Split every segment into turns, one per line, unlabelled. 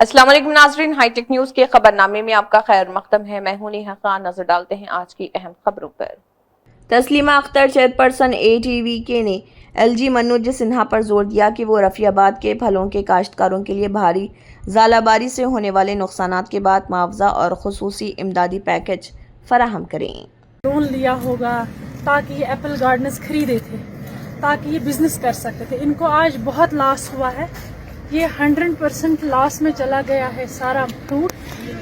अस्सलाम वालेकुम नाज़रीन, हाईटेक न्यूज़ के खबरनामे में आपका खैर मकदम है। मैं हूं नेहा खान। नजर डालते हैं आज की अहम खबरों पर। तस्लीमा अख्तर चेयरपर्सन ATVK ने LG मनोज सिन्हा पर जोर दिया कि वो रफियाबाद के फलों के काश्तकारों के लिए भारी ज़ालाबारी से होने वाले नुकसानात के बाद मुआवजा और खुसूसी इमदादी पैकेज फराहम करें।
लोन लिया होगा ताकि ये एप्पल गार्डनर्स खरीदे थे, ताकि ये बिजनेस कर सकते थे। इनको आज बहुत लॉस हुआ है, ये 100% लॉस में चला गया है सारा फ्रूट।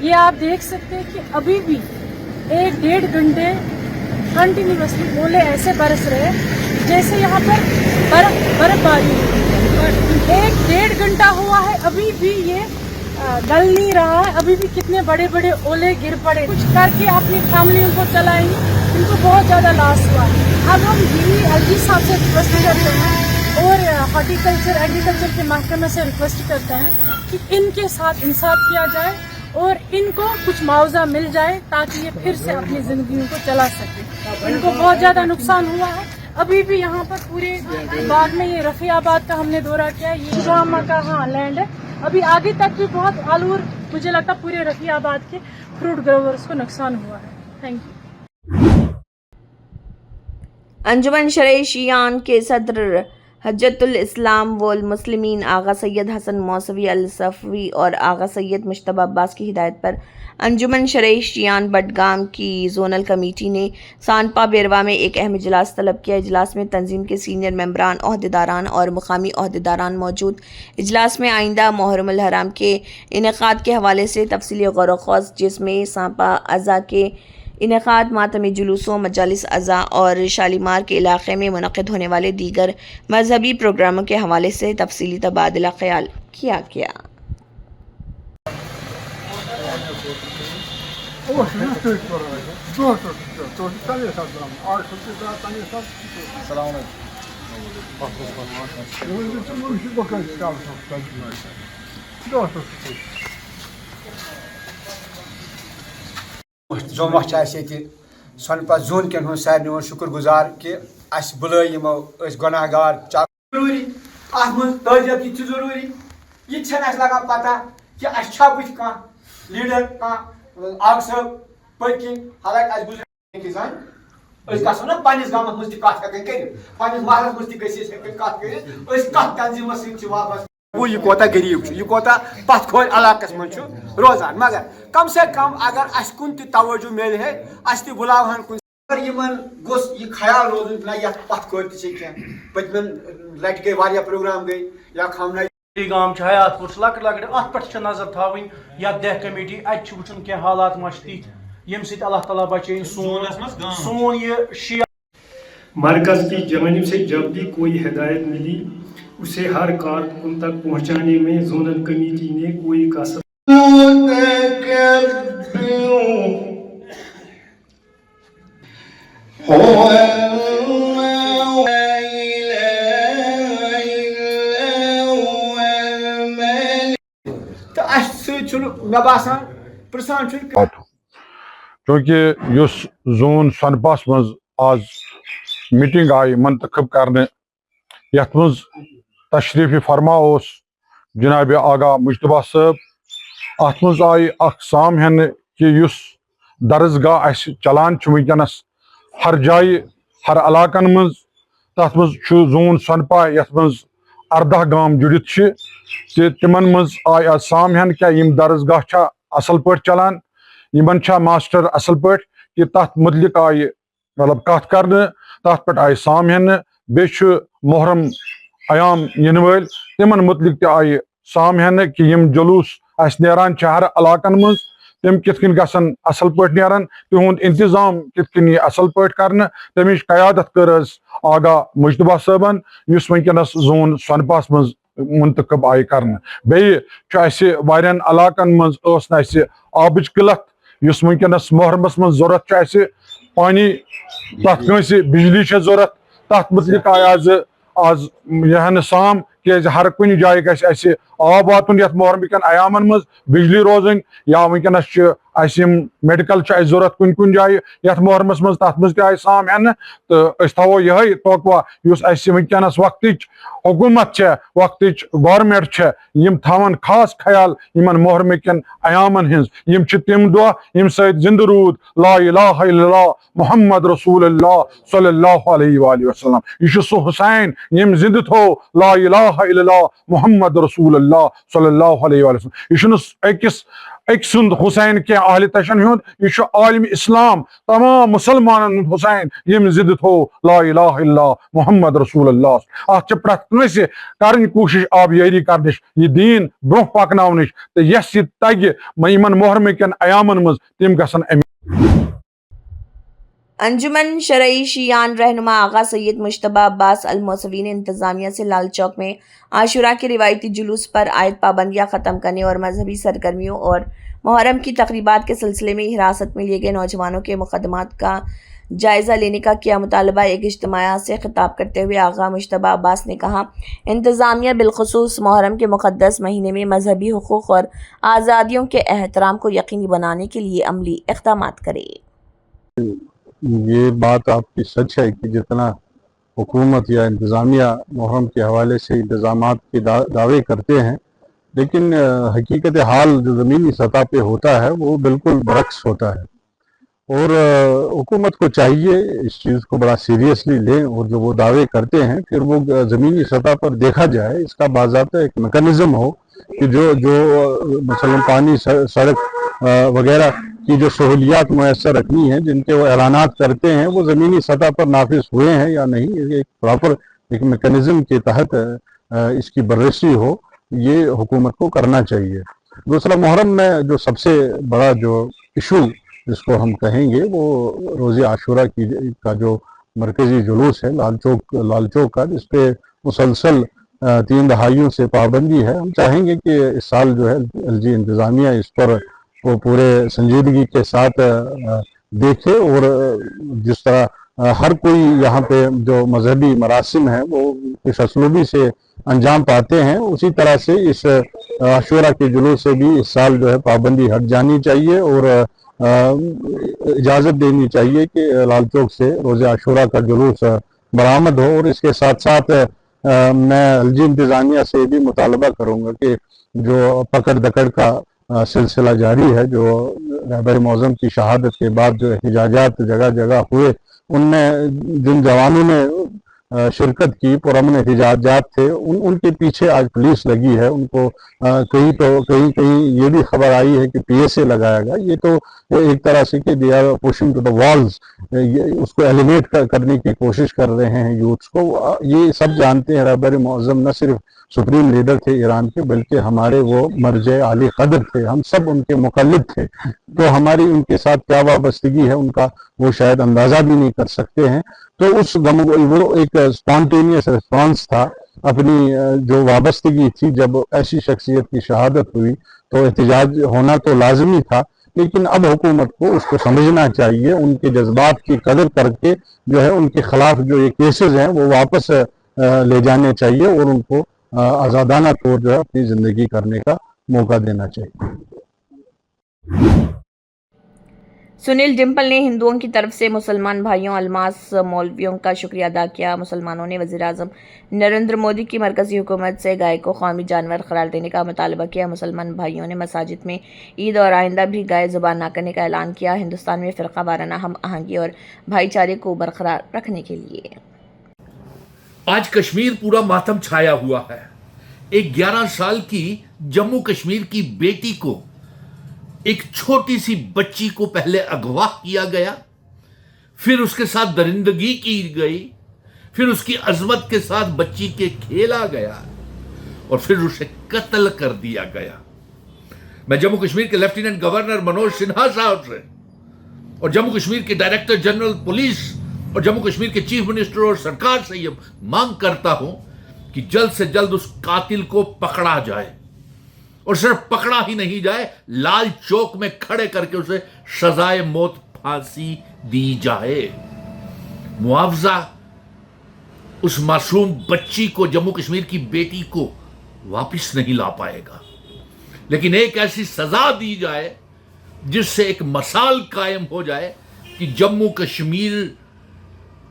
ये आप देख सकते हैं कि अभी भी 1-1.5 घंटे कंटिन्यूसली ओले ऐसे बरस रहे हैं जैसे यहाँ पर बर्फबारी हुई है। 1-1.5 घंटा हुआ है, अभी भी ये गल नहीं रहा है। अभी भी कितने बड़े बड़े ओले गिर पड़े। कुछ करके अपनी फैमिली को चलाएंगे, इनको बहुत ज़्यादा लॉस हुआ है। अब हम यही LG साहब से रिक्वेस्ट करते हैं और हॉर्टिकल्चर एग्रीकल्चर के महकमे से रिक्वेस्ट करते हैं कि इनके साथ इंसाफ किया जाए और इनको कुछ मुआवजा मिल जाए ताकि ये फिर से अपनी ज़िंदगी को चला सके। इनको बहुत ज़्यादा नुकसान हुआ है। अभी भी यहाँ पर पूरे बाग में ये रफियाबाद का हमने दौरा किया, ये जामा का लैंड है। अभी आगे तक भी बहुत आलूर, मुझे लगता पूरे रफियाबाद के फ्रूट ग्रोवर्स को नुकसान हुआ है। Thank you.
अंजुमन शरई-ए-शियान के सदर हज्जतुल इस्लाम वल मुस्लिमीन आगा सैयद हसन मौसवी अल सफवी और आगा सैयद मुश्तबा अब्बास की हिदायत पर अंजुमन शरई-ए-शियान बडगाम की जोनल कमेटी ने सानपा बेरवा में एक अहम इजलास तलब किया। इजलास में तंजीम के सीनियर मेंबरान, ओहदेदारान और मुकामी ओहदेदारान मौजूद। इजलास में आइंदा मुहर्रमुल हराम के इनेकाद के हवाले से तफसीली गौर ख़ौज़, जिसमें सांपा अज़ा के इनेकाद, मातमी जुलूसों, मजालिस अज़ा और शालीमार के इलाक़े में मुनक़िद होने वाले दीगर मजहबी प्रोग्रामों के हवाले से तफसीली तबादला ख्याल किया गया।
सोनपत जोन कन सारे शुक्र गुजार कि बुलाई यमो गुनाहगार जरूरी अत मज तजियत यह जरूरी यह लगा पता कि बुथ कह लीडर कह आग सब पत्किन हालांकि गुजर गो ना पन्निस गामस मज कत हेकन कर पन्निस महलस मज कत कर तंजीमस वापस यह कोता गरीब यह कोता पथ खोल इलाकस मज रोजान, मगर कम से कम अगर अस कुन तवज्जो मिल है अस बुलावन कुन गोस यह ख्याल रोजन ना यह पथ खोल पतमन लट गई वारिया प्रोग्राम गई या खामना
गाम हयातपुर लकट लकट अत पे नजर थी या दह कमेटी अत वुचन क्या हालात मशती यम सत अल्लाह ताला बचे सोन ये शिया।
मरकज की जानिब से जब भी कोई हिदायत मिली उसे हर कारकुन तक पहुंचाने में जोनल कमेटी ने कोई कसर
क्योंकि जोन सोनपास मज आज मीटिंग आई मंतखब करने यथ मज तशरीफ़ फरमा जनाब आगा मुश्तबा साहब अत मज आई साम हेन कि दरसगाह चलान वनकस हर जाए हर इलाकन मज तथ मज जोन सोनपा यथ मज 18 गाम जुड़ित तिमन मज आई आज साम हेन क्या दरसगाह असल पे चलान यमन मास्टर असल पे कि तथ मुतलिक आई मतलब कत कर तथ पे आई साम हेन बे मुहर्रम अयाम इन वल तिमन मुतलिक आई साम हेन कि यम जुलूस नारान हर इलाकन मज तम कितन गसन असल पे नारान तिहुंद इंतजाम कितन असल पे कर तमिच कयादत कर आगा मुश्तबा साहबन युस वनकस जोन सोनपास मज मुंतखब आई कर वारियन इलाकन मज आबच किलत युस वनकस मुहर्रमस मज जरूरत पानी तथ बिजली जरूरत तथ मुतलिक आई आज यह साम کہ ہر کن جائے گژھِ اَسہِ آب واتُن یَتھ محرم کٮ۪ن ایامن منٛز بجلی روزٕنۍ یا وٕنکٮ۪نس چھِ اَسہِ یِم میڈیکل چھِ اَسہِ ضوٚرتھ کُنہِ جایہِ یَتھ محرمس منٛز تَتھ منٛز تہِ آیہِ سام ہٮ۪نہٕ تہٕ أسۍ تھاوو یِہوٚے توقع یُس اَسہِ وٕنکٮ۪نس وقتٕچ حکوٗمت چھےٚ وقتٕچ گورمنٹ چھےٚ یِم تھاون خاص خیال یِمن محرم کٮ۪ن ایامن ہٕنٛز یِم چھِ تِم دۄہ ییٚمہِ سۭتۍ زِندٕ روٗد لا اِلٰہَ اِلَّا اللہ محمد رسول اللہ صلی اللہ علیہ وآلہ وسلم یہ چھُ سُہ حُسین ییٚمۍ زِندٕ تھوو لا اِلٰہَ اِلَّا اللہ محمد رسول اللہ صلی اللہ علیہ وآلہ وسلم یہ چھُنہٕ أکۍ سُنٛد حُسین کینٛہہ اہلِ تشن ہُنٛد یہِ چھُ عالم اسلام تمام مُسلمانن ہُنٛد حُسین ییٚمۍ زِندٕ تھوو لا اِلٰہَ اِلَّا اللہ محمد رسول اللہ اتھ چھِ پرٛٮ۪تھ کٲنٛسہِ کرٕنۍ کوٗشش آبیٲری کرنٕچ یہِ دیٖن برٛونٛہہ پکناونٕچ تہٕ یس یہِ تگہِ یِمن محرم کٮ۪ن ایامن منٛز تِم گژھن امہِ
انجمن شرعی شیعان رہنما آغا سید مجتبی عباس الموسوی نے انتظامیہ سے لال چوک میں عاشورہ کے روایتی جلوس پر عائد پابندیاں ختم کرنے اور مذہبی سرگرمیوں اور محرم کی تقریبات کے سلسلے میں حراست میں لیے گئے نوجوانوں کے مقدمات کا جائزہ لینے کا کیا مطالبہ۔ ایک اجتماع سے خطاب کرتے ہوئے آغا مجتبی عباس نے کہا انتظامیہ بالخصوص محرم کے مقدس مہینے میں مذہبی حقوق اور آزادیوں کے احترام کو یقینی بنانے کے لیے عملی اقدامات کرے۔
یہ بات آپ کی سچ ہے کہ جتنا حکومت یا انتظامیہ محرم کے حوالے سے انتظامات کے دعوے کرتے ہیں لیکن حقیقت حال جو زمینی سطح پہ ہوتا ہے وہ بالکل برعکس ہوتا ہے، اور حکومت کو چاہیے اس چیز کو بڑا سیریسلی لیں اور جو وہ دعوے کرتے ہیں پھر وہ زمینی سطح پر دیکھا جائے، اس کا باضابطہ ایک میکانزم ہو کہ جو مثلا پانی سڑک وغیرہ کی جو سہولیات میسر رکھنی ہیں جن کے وہ اعلانات کرتے ہیں وہ زمینی سطح پر نافذ ہوئے ہیں یا نہیں، ایک پراپر ایک میکانزم کے تحت اس کی بررسی ہو، یہ حکومت کو کرنا چاہیے۔ دوسرا، محرم میں جو سب سے بڑا جو ایشو جس کو ہم کہیں گے وہ روز عاشورہ کا جو مرکزی جلوس ہے لال چوک کا، جس پہ مسلسل 3 دہائیوں سے پابندی ہے۔ ہم چاہیں گے کہ اس سال جو ہے ایل جی انتظامیہ اس پر وہ پورے سنجیدگی کے ساتھ دیکھے، اور جس طرح ہر کوئی یہاں پہ جو مذہبی مراسم ہیں وہ اس اسلوبی سے انجام پاتے ہیں، اسی طرح سے اس عاشورہ کے جلوس سے بھی اس سال جو ہے پابندی ہٹ جانی چاہیے اور اجازت دینی چاہیے کہ لال چوک سے روز عاشورہ کا جلوس برآمد ہو۔ اور اس کے ساتھ ساتھ میں ایل جی انتظامیہ سے بھی مطالبہ کروں گا کہ جو پکڑ دکڑ کا سلسلہ جاری ہے، جو رہبر معظم کی شہادت کے بعد جو احتجاجات جگہ جگہ ہوئے، ان میں جن جوانوں نے شرکت کی، پرامن احتجاجات تھے، ان کے پیچھے آج پولیس لگی ہے۔ ان کو کہیں یہ بھی خبر آئی ہے کہ پی ایس اے لگایا گا۔ یہ تو ایک طرح سے کہ they are pushing to the walls, اس کو ایلیمیٹ کرنے کی کوشش کر رہے ہیں یوتھس کو۔ یہ سب جانتے ہیں رہبر معظم نہ صرف سپریم لیڈر تھے ایران کے بلکہ ہمارے وہ مرجع عالی قدر تھے، ہم سب ان کے مقلد تھے، تو ہماری ان کے ساتھ کیا وابستگی ہے ان کا وہ شاید اندازہ بھی نہیں کر سکتے ہیں۔ تو اس وہ ایک اسپونٹینیس ریسپانس تھا، اپنی جو وابستگی تھی جب ایسی شخصیت کی شہادت ہوئی تو احتجاج ہونا تو لازمی تھا، لیکن اب حکومت کو اس کو سمجھنا چاہیے، ان کے جذبات کی قدر کر کے جو ہے ان کے خلاف جو یہ کیسز ہیں وہ واپس لے جانے چاہیے اور ان کو آزادانہ طور جو ہے اپنی زندگی کرنے کا موقع دینا چاہیے۔
سنیل ڈمپل نے ہندوؤں کی طرف سے مسلمان بھائیوں الماس مولویوں کا شکریہ ادا کیا۔ مسلمانوں نے وزیر اعظم نریندر مودی کی مرکزی حکومت سے گائے کو قومی جانور قرار دینے کا مطالبہ کیا۔ مسلمان بھائیوں نے مساجد میں عید اور آئندہ بھی گائے ذبح نہ کرنے کا اعلان کیا۔ ہندوستان میں فرقہ وارانہ ہم آہنگی اور بھائی چارے کو برقرار رکھنے کے لیے
آج کشمیر پورا ماتم چھایا ہوا ہے۔ ایک 11 سال کی جموں کشمیر کی بیٹی کو، ایک چھوٹی سی بچی کو پہلے اغوا کیا گیا، پھر اس کے ساتھ درندگی کی گئی، پھر اس کی عظمت کے ساتھ بچی کے کھیلا گیا اور پھر اسے قتل کر دیا گیا۔ میں جموں کشمیر کے لیفٹیننٹ گورنر منوج سنہا صاحب سے اور جموں کشمیر کے ڈائریکٹر جنرل پولیس اور جموں کشمیر کے چیف منسٹر اور سرکار سے یہ مانگ کرتا ہوں کہ جلد سے جلد اس قاتل کو پکڑا جائے، اور صرف پکڑا ہی نہیں جائے، لال چوک میں کھڑے کر کے اسے سزائے موت پھانسی دی جائے۔ معاوضہ उस मासूम बच्ची को, जम्मू कश्मीर की बेटी को वापस नहीं ला पाएगा, लेकिन एक ऐसी सजा दी जाए जिससे एक मसाल कायम हो जाए कि जम्मू कश्मीर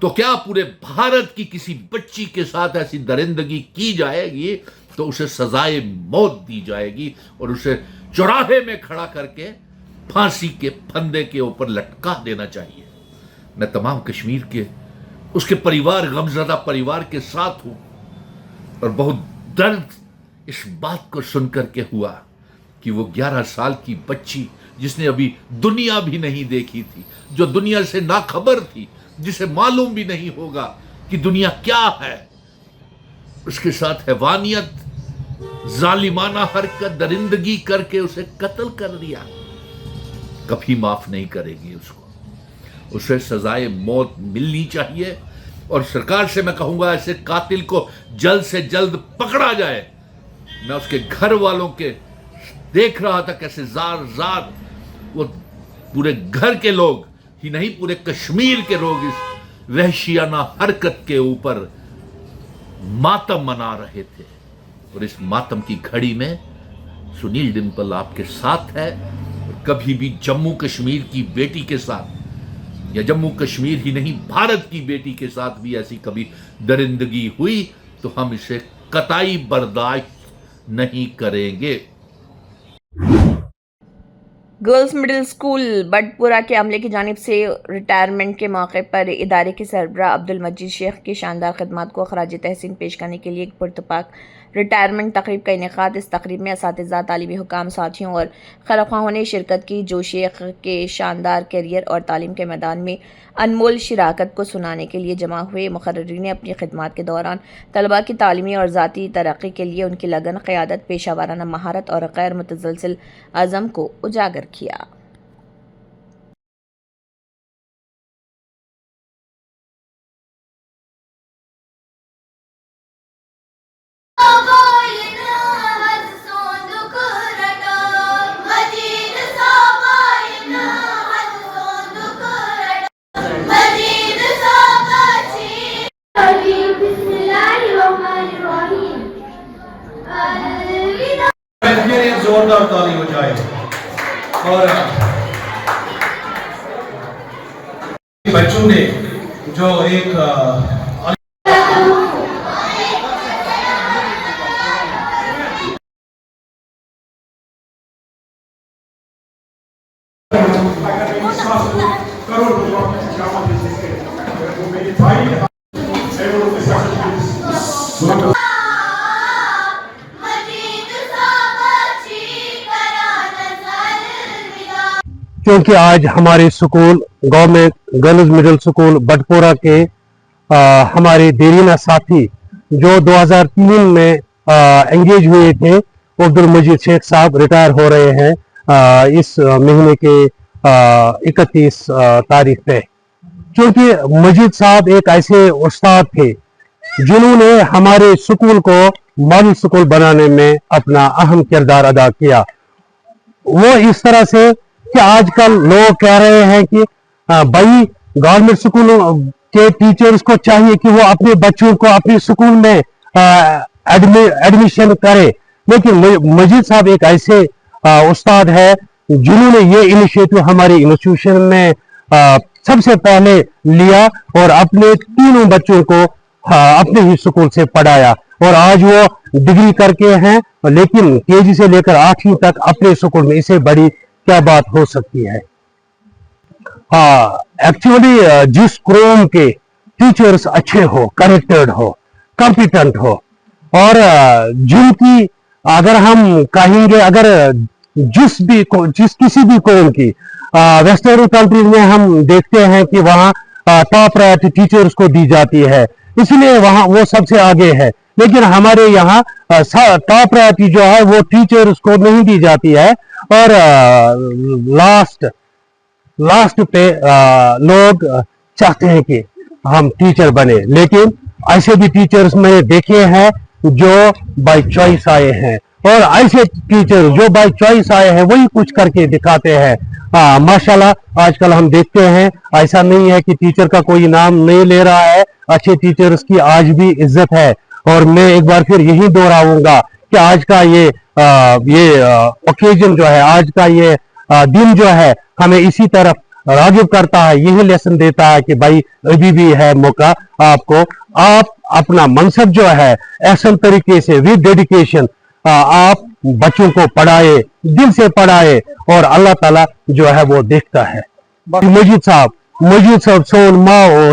तो क्या पूरे भारत की किसी बच्ची के साथ ऐसी दरिंदगी की जाएगी तो उसे सजाए मौत दी जाएगी और उसे चौराहे में खड़ा करके फांसी के फंदे के ऊपर लटका देना चाहिए। मैं तमाम कश्मीर के उसके परिवार, गमजदा परिवार के साथ हूं और बहुत दर्द इस बात को सुनकर के हुआ कि वो 11 साल की बच्ची जिसने अभी दुनिया भी नहीं देखी थी, जो दुनिया से नाखबर थी, जिसे मालूम भी नहीं होगा कि दुनिया क्या है, उसके साथ हैवानियत, जालिमाना हरकत, दरिंदगी करके उसे कत्ल कर दिया। कभी माफ नहीं करेगी उसको, उसे सजाए मौत मिलनी चाहिए। और सरकार से मैं कहूंगा ऐसे कातिल को जल्द से जल्द पकड़ा जाए। मैं उसके घर वालों के देख रहा था कैसे जार जार वो पूरे घर के लोग ही नहीं, पूरे कश्मीर के लोग इस वहशियाना हरकत के ऊपर मातम मना रहे थे। और इस मातम की घड़ी में सुनील डिम्पल आपके साथ है। कभी भी जम्मू कश्मीर की बेटी के साथ, या जम्मू कश्मीर ही नहीं भारत की बेटी के साथ भी ऐसी कभी दरिंदगी हुई तो हम इसे कतई बर्दाश्त नहीं करेंगे।
गर्ल्स मिडिल स्कूल बटपुरा के अमले की जानिब से रिटायरमेंट के मौके पर इदारे के सरबराह अब्दुल मजीद शेख की शानदार खदमात को खराज तहसीन पेश करने के लिए एक पुरतपाक रिटायरमेंट तकरीब का इनेकाद। इस तकरीब में असातिज़ा, तालिबी हुकाम, साथियों और खैरख्वाहों ने शिरकत की जो शेख के शानदार कैरियर और तालीम के मैदान में अनमोल शिराकत को सुनाने के लिए जमा हुए। मुक़र्रिरीन ने अपनी खिदमात के दौरान तलबा की तालीमी और ज़ाती तरक्की के लिए उनकी लगन, क़यादत, पेशा वाराना महारत और गैर मुतज़लज़िल अज़म को उजागर किया।
जोरदार ताली हो जाए। और बच्चों ने जो एक
क्योंकि आज हमारे school government girls middle school Batpura के हमारे देरीना साथी जो 2003 में एंगेज हुए थे, अब्दुल मजीद शेख साहब रिटायर हो रहे हैं इस महीने के 31 तारीख पे। क्योंकि मजीद साहब एक ऐसे उस्ताद थे जिन्होंने हमारे स्कूल को मॉडल स्कूल बनाने में अपना अहम किरदार अदा किया। वो इस तरह से कि आजकल लोग कह रहे हैं कि भाई गवर्नमेंट स्कूलों के टीचर्स को चाहिए कि वो अपने बच्चों को अपने स्कूल में एडमिशन करे, लेकिन मजीद साहब एक ऐसे उस्ताद है जिन्होंने ये इनिशिएटिव हमारे इंस्टीट्यूशन में सबसे पहले लिया और अपने तीनों बच्चों को अपने ही स्कूल से पढ़ाया और आज वो डिग्री करके हैं, लेकिन केजी से लेकर 8वीं तक अपने स्कूल में। इससे बड़ी क्या बात हो सकती है। एक्चुअली जिस क्रोम के टीचर्स अच्छे हो, कनेक्टेड हो, कॉम्पिटेंट हो और जिनकी अगर हम कहेंगे अगर जिस किसी भी कौम की वेस्टर्न कंट्रीज में हम देखते हैं कि वहाँ टॉप प्रायोरिटी टीचर्स को दी जाती है, इसलिए वहाँ वो सबसे आगे है। लेकिन हमारे यहाँ टॉप प्रायोरिटी जो है वो टीचर्स को नहीं दी जाती है और लास्ट पे लोग चाहते हैं कि हम टीचर बने, लेकिन ऐसे भी टीचर्स मैंने देखे हैं जो बाय चॉइस आए हैं और ऐसे टीचर जो बाय चॉइस आए हैं वही कुछ करके दिखाते हैं। माशाल्लाह आजकल हम देखते हैं ऐसा नहीं है कि टीचर का कोई नाम नहीं ले रहा है, अच्छे टीचर्स की आज भी इज्जत है। और मैं एक बार फिर यही दोहराऊंगा कि आज का ये ओकेजन जो है, आज का ये दिन जो है हमें इसी तरफ राग़िब करता है, यही लेसन देता है कि भाई अभी भी है मौका आपको, आप अपना मनसब जो है ऐसा तरीके से विद डेडिकेशन आप बच्चों को पढ़ाए, दिल से पढ़ाए और अल्लाह ताला जो है वो देखता है। मजीद साहब सोन माओ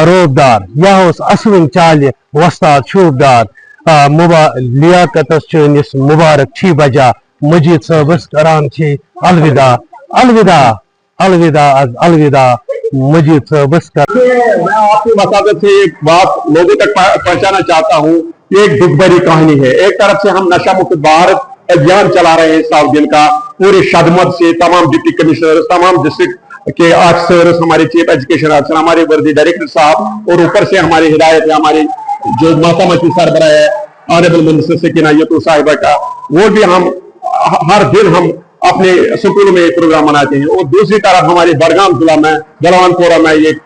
रोबदार या असविन चाल वस्ताद शूबदार लियाकत मुबारक 6 बजा मजीद साहब करान छे अलविदा अलविदा अलविदा अलविदा मजीद साहब मैं आपकी वसादत से एक बात लोगों तक पहुंचाना चाहता हूँ। ये एक दुख भरी कहानी है। एक तरफ से हम नशा मुक्त भारत अभियान चला रहे हैं 7 दिन का, पूरे शदमत से तमाम डिप्टी कमिश्नर, तमाम डिस्ट्रिक्ट के अफसर, हमारे चीफ एजुकेशन अफसर, हमारे वर्दी डायरेक्टर साहब और ऊपर से हमारी हिदायत है हमारी जो मातामती सरबराह है ऑनरेबल मिनिस्टर सकीना यतूर साहिबा का, वो भी हम हर दिन हम अपने स्कूल में प्रोग्राम मनाते हैं। और दूसरी तरफ हमारे बड़गाम जिला में गलवानपुरा में एक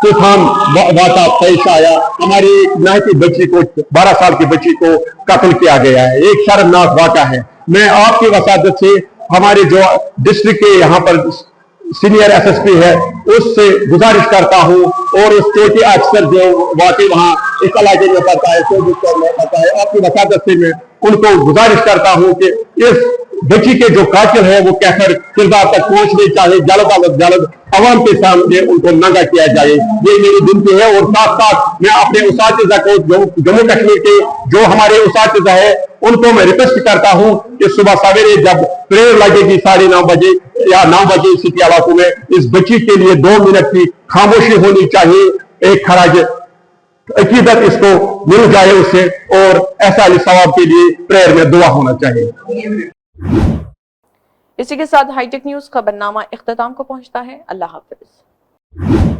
तूफान वाक़ा पेश आया, हमारी एक नाती बच्ची को 12 साल की बच्ची को कत्ल किया गया है, एक शर्मनाक वाक़ा है। मैं आपकी वसादत से हमारे जो डिस्ट्रिक्ट के यहाँ पर सीनियर एसएसपी है उससे गुजारिश करता हूँ और उस चौकी अफसर जो वाकई वहाँ इस इलाके में पड़ता है, आपकी वसादत से मैं उनको गुजारिश करता हूँ कि इस बच्ची के जो कातिल है वो कहकर किरदार तक पहुंचने चाहिए, जल्द अवाम के सामने उनको नंगा किया जाए, ये मेरी विनती है। और साथ साथ मैं अपने उसातिज़ा को जम्मू कश्मीर के जो हमारे उसातिज़ा है उनको मैं रिक्वेस्ट करता हूँ कि सुबह सवेरे जब प्रेयर लगेगी 9:30 बजे या 9 बजे सिटी इलाकों में, इस बच्ची के लिए 2 मिनट की खामोशी होनी चाहिए, एक खराज अकीदत इसको मिल जाए उससे, और ऐसा सवाब के लिए प्रेयर में दुआ होना चाहिए।
इसी के साथ हाईटेक न्यूज खबरनामा इख्तिताम को पहुंचता है। अल्लाह हाफिज।